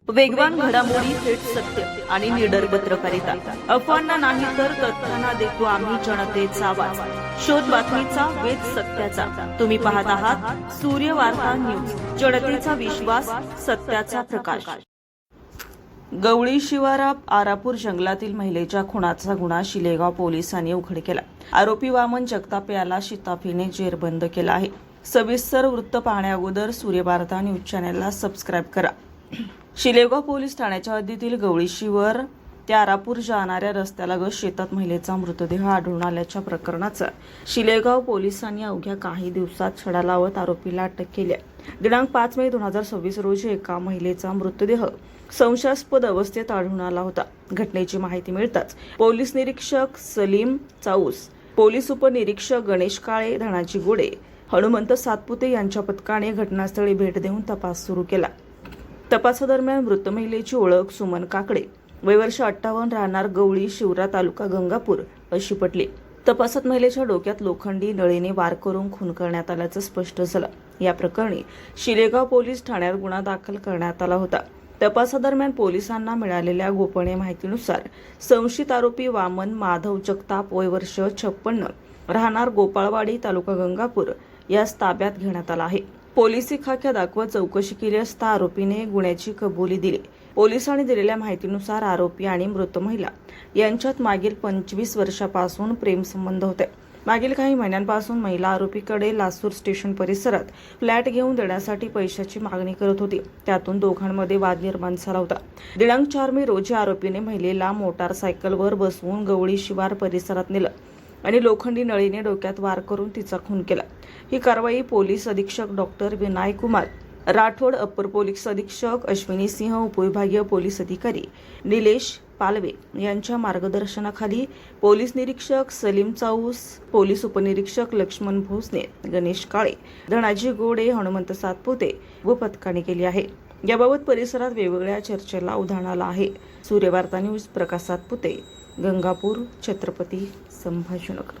वेगवान घडामोडी, थेट सत्य आणि निडर पत्रकारिता. अफवांना नाही तर तथ्यांना देतो आम्ही जनतेचा आवाज. शोध बातमीचा, वेध सत्याचा. तुम्ही पाहत आहात सूर्य वार्ता न्यूज. जनतेचा विश्वास, सत्याचा प्रकाश. गवळी शिवारात आरापूर जंगलातील महिलेच्या खुनाचा गुन्हा शिलेगाव पोलिसांनी उघड केला. आरोपी वामन जगताप याला शिताफीने जेरबंद केला आहे. सविस्तर वृत्त पाहण्याअगोदर सूर्य वार्ता न्यूज चॅनलला सबस्क्राईब करा. शिलेगाव पोलीस ठाण्याच्या हद्दीतील गवळी शिवार ते आरापूर जाणाऱ्या रस्त्यालगत शेतात महिलेचा मृतदेह आढळून आल्याच्या प्रकरणाचा शिलेगाव पोलिसांनी अवघ्या काही दिवसात छडा लावत आरोपीला अटक केली आहे. दिनांक 5 मे 2026 रोजी एका महिलेचा मृतदेह संशयास्पद अवस्थेत आढळून आला होता. घटनेची माहिती मिळताच पोलीस निरीक्षक सलीम चाऊस, पोलीस उपनिरीक्षक गणेश काळे, धनाजी गोडे, हनुमंत सातपुते यांच्या पथकाने घटनास्थळी भेट देऊन तपास सुरू केला. तपासादरम्यान मृत महिलेची ओळख सुमन काकडे, वय वर्ष 58, राहणार गवळी शिवरा, तालुका गंगापूर अशी पटली. तपासात महिलेच्या डोक्यात लोखंडी नळीने वार करून खून करण्यात आल्याचं स्पष्ट झालं. या प्रकरणी शिलेगाव पोलीस ठाण्यात गुन्हा दाखल करण्यात आला होता. तपासादरम्यान पोलिसांना मिळालेल्या गोपनीय माहितीनुसार संशयित आरोपी वामन माधव जगताप, वय वर्ष 56, राहणार गोपाळवाडी, तालुका गंगापूर यास ताब्यात घेण्यात आला आहे. पोलिसी खाक्या दाखवत चौकशी केली असता आरोपीने गुन्ह्याची कबुली दिली. पोलिसांनी दिलेल्या माहितीनुसार आरोपी आणि मृत महिला यांच्यात मागील 25 वर्षापासून प्रेमसंबंध होते. मागील काही महिन्यांपासून महिला आरोपीकडे लासूर स्टेशन परिसरात फ्लॅट घेऊन देण्यासाठी पैशाची मागणी करत होती. त्यातून दोघांमध्ये वाद निर्माण झाला होता. दिनांक 4 मे रोजी आरोपीने महिलेला मोटारसायकलवर बसवून गवळी शिवार परिसरात नेलं आणि लोखंडी नळीने डोक्यात वार करून तिचा खून केला. ही कारवाई पोलीस अधीक्षक डॉक्टर विनाय कुमार राठोड, अप्पर पोलीस अधीक्षक अश्विनी सिंह, उपविभागीय पोलीस अधिकारी निलेश पालवे यांच्या मार्गदर्शनाखाली पोलीस निरीक्षक सलीम चाऊस, पोलीस उपनिरीक्षक लक्ष्मण भोसने, गणेश काळे, धनाजी गोडे, हनुमंत सातपुते व पथकाने केली आहे. याबाबत परिसरात वेगवेगळ्या चर्चेला उधाण आलं आहे. सूर्य वार्ता न्यूज, प्रकाश सातपुते, गंगापूर, छत्रपती संभाजीनगर.